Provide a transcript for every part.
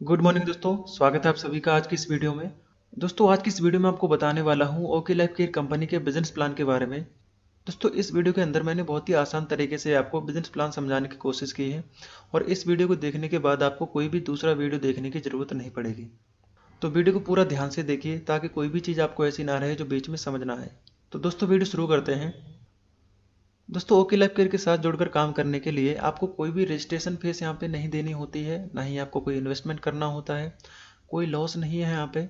Good morning दोस्तों, स्वागत है आप सभी का आज की इस वीडियो में। दोस्तों आज की इस वीडियो में आपको बताने वाला हूं ओके लाइफ केयर कंपनी के बिजनेस प्लान के बारे में। दोस्तों इस वीडियो के अंदर मैंने बहुत ही आसान तरीके से आपको बिजनेस प्लान समझाने की कोशिश की है और इस वीडियो को देखने के बाद आपको कोई भी दूसरा वीडियो देखने की ज़रूरत नहीं पड़ेगी। तो वीडियो को पूरा ध्यान से देखिए ताकि कोई भी चीज़ आपको ऐसी ना रहे जो बीच में समझ ना आए। तो दोस्तों वीडियो शुरू करते हैं। दोस्तों ओके लाइफ केयर के साथ जुड़कर काम करने के लिए आपको कोई भी रजिस्ट्रेशन फीस यहाँ पे नहीं देनी होती है, ना ही आपको कोई इन्वेस्टमेंट करना होता है, कोई लॉस नहीं है यहाँ पे,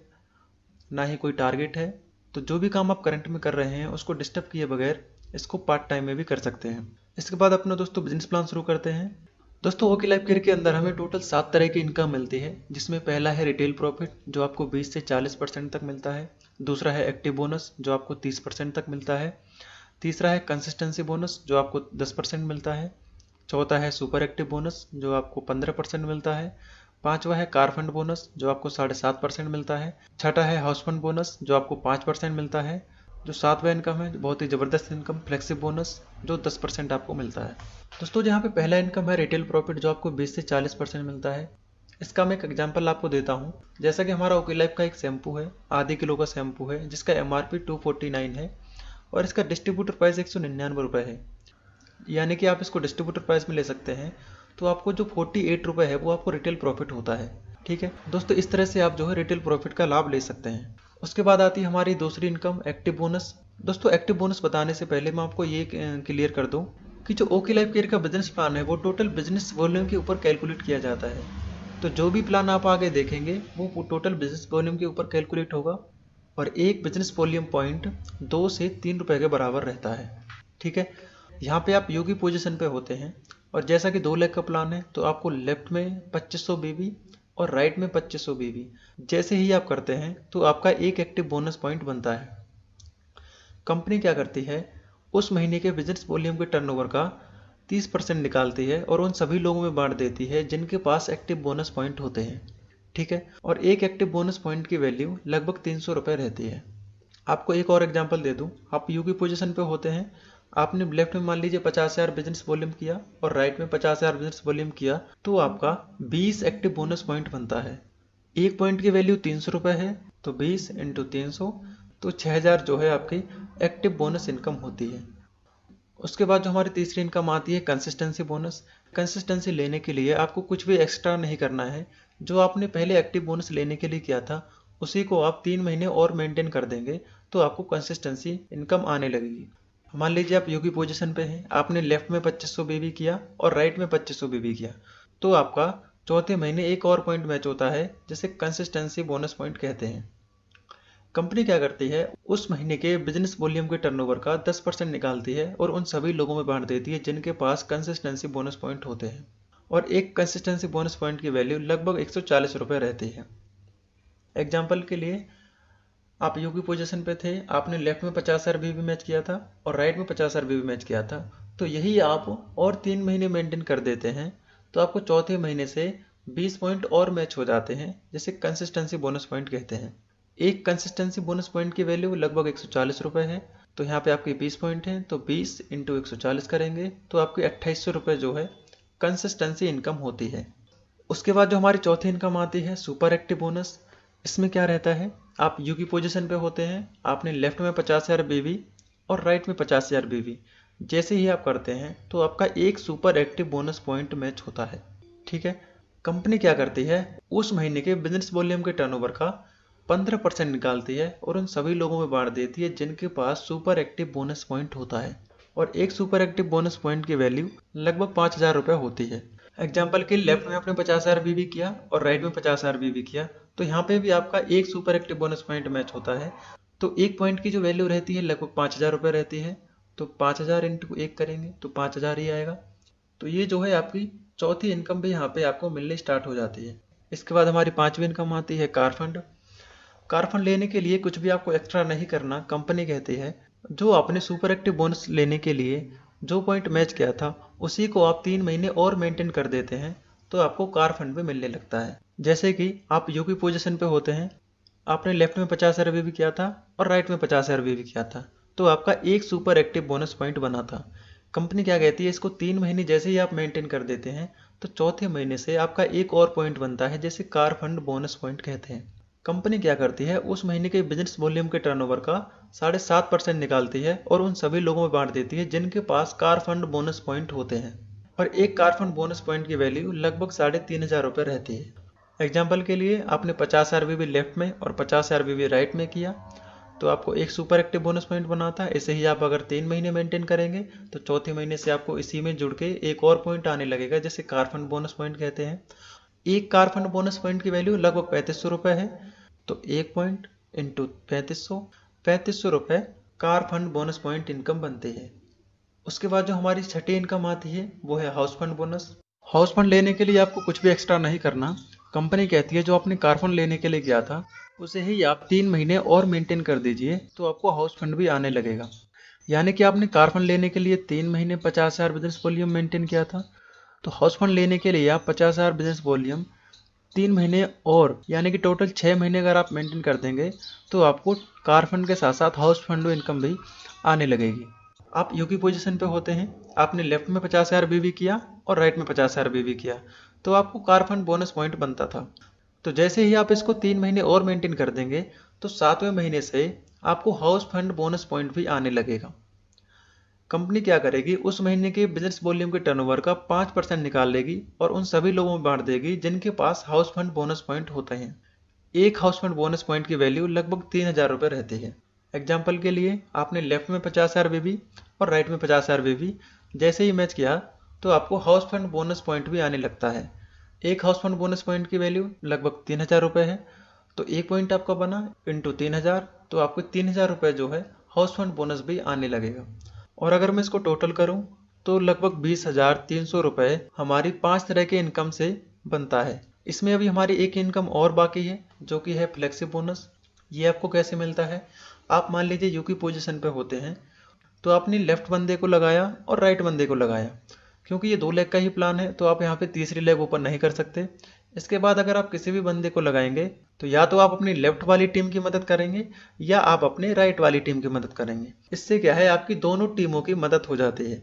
ना ही कोई टारगेट है। तो जो भी काम आप करंट में कर रहे हैं उसको डिस्टर्ब किए बगैर इसको पार्ट टाइम में भी कर सकते हैं। इसके बाद अपना दोस्तों बिजनेस प्लान शुरू करते हैं। दोस्तों ओके लाइफ केयर के अंदर हमें टोटल 7 तरह की इनकम मिलती है, जिसमें पहला है रिटेल प्रॉफिट जो आपको 20 से 40% तक मिलता है। दूसरा है एक्टिव बोनस जो आपको 30% तक मिलता है। तीसरा है कंसिस्टेंसी बोनस जो आपको 10% मिलता है। चौथा है सुपर एक्टिव बोनस जो आपको 15% मिलता है। पांचवा है कार फंड बोनस जो आपको 7.5% मिलता है। छठा है हाउस फंड बोनस जो आपको 5% मिलता है। जो सातवां इनकम है, बहुत ही ज़बरदस्त इनकम, फ्लेक्सिब बोनस जो 10% आपको मिलता है। दोस्तों यहाँ पे पहला इनकम है रिटेल प्रॉफिट जो आपको 20 से 40% मिलता है। इसका मैं एक एग्जांपल आपको देता हूँ। जैसा कि हमारा ओके लाइफ का एक शैम्पू है, आधे किलो का शैम्पू है जिसका MRP 249 है और इसका डिस्ट्रीब्यूटर प्राइस 199 रुपये है। यानी कि आप इसको डिस्ट्रीब्यूटर प्राइस में ले सकते हैं, तो आपको जो 48 रुपये है वो आपको रिटेल प्रॉफिट होता है। ठीक है दोस्तों, इस तरह से आप जो है रिटेल प्रॉफिट का लाभ ले सकते हैं। उसके बाद आती है हमारी दूसरी इनकम एक्टिव बोनस। दोस्तों एक्टिव बोनस बताने से पहले मैं आपको ये क्लियर कर दूं कि जो ओके लाइफ केयर का बिजनेस प्लान है वो टोटल बिजनेस वॉल्यूम के ऊपर कैलकुलेट किया जाता है। तो जो भी प्लान आप आगे देखेंगे वो टोटल बिजनेस वॉल्यूम के ऊपर कैलकुलेट होगा और एक बिजनेस वॉल्यूम पॉइंट 2 से 3 रुपए के बराबर रहता है। ठीक है, यहाँ पे आप यू की पोजीशन पे होते हैं और जैसा कि 2 लाख का प्लान है तो आपको लेफ्ट में 2500 बीबी और राइट में 2500 बीबी जैसे ही आप करते हैं तो आपका एक एक्टिव बोनस पॉइंट बनता है। कंपनी क्या करती है, उस महीने के बिजनेस वॉल्यूम के टर्नओवर का 30% निकालती है और उन सभी लोगों में बांट देती है जिनके पास एक्टिव बोनस पॉइंट होते हैं। ठीक है, और एक एक्टिव बोनस पॉइंट की वैल्यू लगभग 300 रुपये रहती है। आपको एक और एग्जांपल दे दूं, आप यू की पोजीशन पे होते हैं, आपने लेफ्ट में मान लीजिए 50,000 बिजनेस वॉल्यूम किया और राइट में 50,000 बिजनेस वॉल्यूम किया, तो आपका 20 एक्टिव बोनस पॉइंट बनता है। एक पॉइंट की वैल्यू 300 रुपये है, तो 20 इंटू 300, तो 6,000 जो है आपकी एक्टिव बोनस इनकम होती है। उसके बाद जो हमारी तीसरी इनकम आती है कंसिस्टेंसी बोनस। कंसिस्टेंसी लेने के लिए आपको कुछ भी एक्स्ट्रा नहीं करना है, जो आपने पहले एक्टिव बोनस लेने के लिए किया था उसी को आप 3 महीने और मेंटेन कर देंगे तो आपको कंसिस्टेंसी इनकम आने लगेगी। मान लीजिए आप यू की पोजीशन पे हैं, आपने लेफ्ट में 2500 बीबी किया और राइट में 2500 बीबी किया, तो आपका चौथे महीने एक और पॉइंट मैच होता है जिसे कंसिस्टेंसी बोनस पॉइंट कहते हैं। कंपनी क्या करती है, उस महीने के बिजनेस वॉल्यूम के टर्नओवर का 10% निकालती है और उन सभी लोगों में बांट देती है जिनके पास कंसिस्टेंसी बोनस पॉइंट होते हैं और एक कंसिस्टेंसी बोनस पॉइंट की वैल्यू लगभग 140 रुपये रहती है। एग्जाम्पल के लिए, आप यू की पोजीशन पे थे, आपने लेफ्ट में 50,000 बीबी मैच किया था और राइट में 50,000 बीबी मैच किया था, तो यही आप और 3 महीने मेंटेन कर देते हैं तो आपको चौथे महीने से 20 पॉइंट और मैच हो जाते हैं जिसे कंसिस्टेंसी बोनस पॉइंट कहते हैं। एक कंसिस्टेंसी बोनस पॉइंट की वैल्यू लगभग 140 रुपये है, तो यहाँ पे आपके 20 पॉइंट हैं तो 20 इंटू 140 करेंगे तो आपके 2800 रुपये जो है कंसिस्टेंसी इनकम होती है। उसके बाद जो हमारी चौथी इनकम आती है सुपर एक्टिव बोनस। इसमें क्या रहता है, आप यू की पोजीशन पे होते हैं, आपने लेफ्ट में 50,000 बीबी और राइट में 50,000 बीबी जैसे ही आप करते हैं तो आपका एक super active bonus point match होता है। ठीक है, कंपनी क्या करती है, उस महीने के बिजनेस वॉल्यूम के टर्नओवर का 15% निकालती है और उन सभी लोगों में बांट देती है जिनके पास सुपर एक्टिव बोनस पॉइंट होता है और एक सुपर एक्टिव बोनस पॉइंट की वैल्यू लगभग 5,000 रुपये होती है। एग्जाम्पल के लेफ्ट में आपने 50,000 बीबी किया और राइट में 50,000 बीबी किया, तो यहाँ पे भी आपका एक super active bonus point match होता है। तो एक पॉइंट की जो वैल्यू रहती है लगभग 5,000 रुपये रहती है, तो 5,000 इंटू एक करेंगे तो 5,000 ही आएगा। तो ये जो है आपकी चौथी इनकम भी यहाँ पे आपको मिलनी स्टार्ट हो जाती है। इसके बाद हमारी पांचवी इनकम आती है कार फंड। कार फंड लेने के लिए कुछ भी आपको एक्स्ट्रा नहीं करना, कंपनी कहती है जो आपने सुपर एक्टिव बोनस लेने के लिए जो पॉइंट मैच किया था उसी को आप 3 महीने और मेंटेन कर देते हैं तो आपको कार फंड भी मिलने लगता है। जैसे कि आप यू की पोजीशन पे होते हैं, आपने लेफ्ट में 50,000 भी किया था और राइट में 50,000 भी किया था, तो आपका एक सुपर एक्टिव बोनस पॉइंट बना था। कंपनी क्या कहती है, इसको 3 महीने जैसे ही आप मेंटेन कर देते हैं तो चौथे महीने से आपका एक और पॉइंट बनता है, जिसे कार फंड बोनस पॉइंट कहते हैं। कंपनी क्या करती है, उस महीने के बिजनेस वॉल्यूम के टर्नओवर का 7.5% निकालती है और उन सभी लोगों में बांट देती है जिनके पास कार फंड बोनस पॉइंट होते हैं। और एक कार फंड बोनस पॉइंट की वैल्यू लगभग 3,500 रुपये रहती है। एग्जाम्पल के लिए आपने 50 आरबीबी लेफ्ट में और 50 आरबीबी राइट में किया तो आपको एक सुपर एक्टिव बोनस पॉइंट बनाता है। ऐसे ही आप अगर 3 महीने मेंटेन करेंगे तो चौथे महीने से आपको इसी में जुड़ के एक और पॉइंट आने लगेगा, जिसे कार फंड बोनस पॉइंट कहते हैं। एक कार फंड बोनस पॉइंट की वैल्यू लगभग 3500 रुपये है, तो एक पॉइंट इंटू 3500 रुपये car fund bonus point income बनती है। उसके बाद जो हमारी छठी इनकम आती है वो है house fund bonus. House fund लेने के लिए आपको कुछ भी एक्स्ट्रा नहीं करना। कंपनी कहती है जो आपने कार फंड लेने के लिए गया था उसे ही आप 3 महीने और मेंटेन कर दीजिए तो आपको हाउस फंड भी आने लगेगा। यानी कि आपने कार फंड लेने के लिए 3 महीने 50,000 बिजनेस वॉल्यूम मेंटेन किया था, तो हाउस फंड लेने के लिए आप 50,000 बिजनेस वॉल्यूम 3 महीने और यानी कि टोटल 6 महीने अगर आप मेंटेन कर देंगे तो आपको कार फंड के साथ साथ हाउस फंड इनकम भी आने लगेगी। आप यू की पोजीशन पे होते हैं, आपने लेफ्ट में 50,000 बीवी किया और राइट में 50,000 बीवी किया तो आपको कार फंड बोनस पॉइंट बनता था। तो जैसे ही आप इसको 3 महीने और मेंटेन कर देंगे तो 7वें महीने से आपको हाउस फंड बोनस पॉइंट भी आने लगेगा। कंपनी क्या करेगी, उस महीने के बिजनेस वॉल्यूम के टर्नओवर का 5% निकाल लेगी और उन सभी लोगों में बांट देगी जिनके पास हाउस फंड बोनस पॉइंट होते हैं। एक हाउस फंड बोनस पॉइंट की वैल्यू लगभग 3,000 रुपये रहती है। एग्जाम्पल के लिए आपने लेफ्ट में 50,000 बीवी और राइट में 50,000 बीवी जैसे ही मैच किया तो आपको हाउस फंड बोनस पॉइंट भी आने लगता है। एक हाउस फंड बोनस पॉइंट की वैल्यू लगभग 3,000 रुपये है, तो एक पॉइंट आपका बना इंटू 3,000 तो आपको 3,000 रुपये जो है हाउस फंड बोनस भी आने लगेगा। और अगर मैं इसको टोटल करूं तो लगभग 20,300 रुपये हमारी 5 तरह के इनकम से बनता है। इसमें अभी हमारी एक इनकम और बाकी है जो कि है फ्लेक्सिब बोनस। ये आपको कैसे मिलता है, आप मान लीजिए यू की पोजीशन पे होते हैं तो आपने लेफ्ट बंदे को लगाया और राइट बंदे को लगाया, क्योंकि ये 2 लेग का ही प्लान है तो आप यहाँ पे तीसरी लेग ओपन नहीं कर सकते। इसके बाद अगर आप किसी भी बंदे को लगाएंगे तो या तो आप अपनी लेफ्ट वाली टीम की मदद करेंगे या आप अपने राइट वाली टीम की मदद करेंगे। इससे क्या है, आपकी दोनों टीमों की मदद हो जाती है।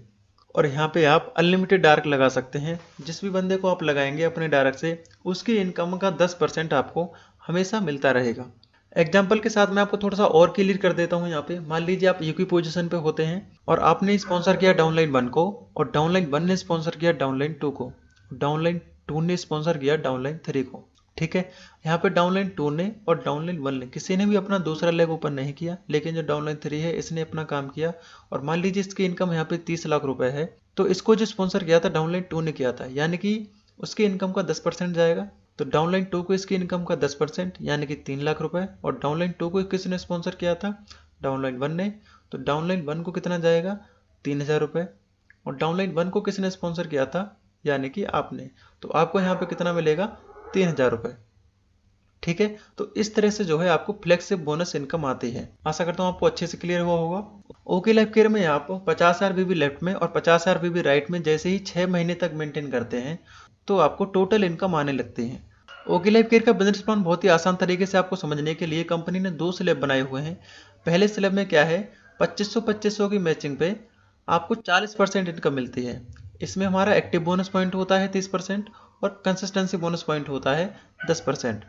और यहाँ पे आप अनलिमिटेड डार्क लगा सकते हैं। जिस भी बंदे को आप लगाएंगे अपने डार्क से उसकी इनकम का 10% आपको हमेशा मिलता रहेगा। एग्जाम्पल के साथ मैं आपको थोड़ा सा और क्लियर कर देता हूँ। यहाँ पे मान लीजिए आप यू की पोजीशन पे होते हैं और आपने स्पॉन्सर किया डाउनलाइन 1 को और डाउनलाइन 1 ने स्पॉन्सर किया डाउनलाइन 2 को, डाउनलाइन 2 ने स्पॉन्सर किया डाउनलाइन 3 को। ठीक है, यहाँ पे डाउनलाइन 2 ने और डाउनलाइन 1 ने किसी ने भी अपना दूसरा लेग ओपन नहीं किया, लेकिन जो डाउनलाइन 3 है इसने अपना काम किया। और मान लीजिए इसकी इनकम यहाँ पे 30 लाख रुपए है, तो इसको जो स्पॉन्सर किया था डाउनलाइन 2 ने किया था, यानी कि उसकी इनकम का 10% जाएगा। तो डाउनलाइन 2 को इसकी इनकम का 10% यानी कि 3 लाख रुपए, और डाउनलाइन 2 को किसने स्पॉन्सर किया था, डाउनलाइन 1 ने, तो डाउनलाइन 1 को कितना जाएगा, 3,000 रुपये। और डाउनलाइन 1 को किसने स्पॉन्सर किया था, यानी कि आपने, तो आपको यहाँ पे कितना मिलेगा, 3,000 रुपये। ठीक है, तो इस तरह से जो है आपको फ्लेक्सिब बोनस इनकम आती है। आशा करता हूँ आपको अच्छे से क्लियर हुआ होगा। ओके लाइफ केयर में आप 50,000 बीबी लेफ्ट में और 50,000 बीबी राइट में जैसे ही 6 महीने तक मेंटेन करते हैं तो आपको टोटल इनकम आने लगती है। ओके लाइफ केयर का बिजनेस प्लान बहुत ही आसान तरीके से आपको समझने के लिए कंपनी ने 2 स्लैब बनाए हुए हैं। पहले स्लैब में क्या है, 2500 की मैचिंग पे आपको 40% इनकम मिलती है। इसमें हमारा एक्टिव बोनस पॉइंट होता है 30% और कंसिस्टेंसी बोनस पॉइंट होता है 10%।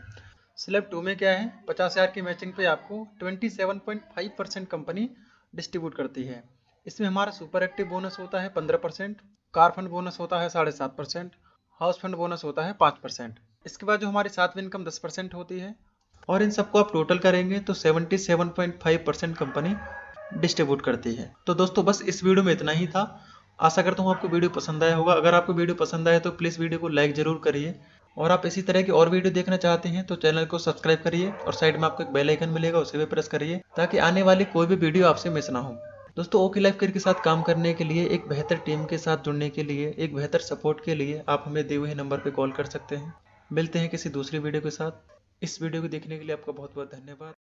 स्लैब 2 में क्या है, 50,000 की मैचिंग पे आपको 27.5% कंपनी डिस्ट्रीब्यूट करती है। इसमें हमारा सुपर एक्टिव बोनस होता है 15%, कार फंड बोनस होता है 7.5%, हाउस फंड बोनस होता है 5%। इसके बाद जो हमारी 7वीं इनकम 10% होती है, और इन सबको आप टोटल करेंगे तो 77.5% कंपनी डिस्ट्रीब्यूट करती है। तो दोस्तों बस इस वीडियो में इतना ही था। आशा करता हूँ आपको वीडियो पसंद आया होगा। अगर आपको वीडियो पसंद आए तो प्लीज़ वीडियो को लाइक जरूर करिए, और आप इसी तरह की और वीडियो देखना चाहते हैं तो चैनल को सब्सक्राइब करिए और साइड में आपको एक बेल आइकन मिलेगा, उसे भी प्रेस करिए ताकि आने वाली कोई भी वीडियो आपसे मिस ना हो। दोस्तों ओके लाइफ केयर के साथ काम करने के लिए, एक बेहतर टीम के साथ जुड़ने के लिए, एक बेहतर सपोर्ट के लिए आप हमें दिए हुए नंबर पर कॉल कर सकते हैं। मिलते हैं किसी दूसरी वीडियो के साथ। इस वीडियो को देखने के लिए आपका बहुत बहुत धन्यवाद।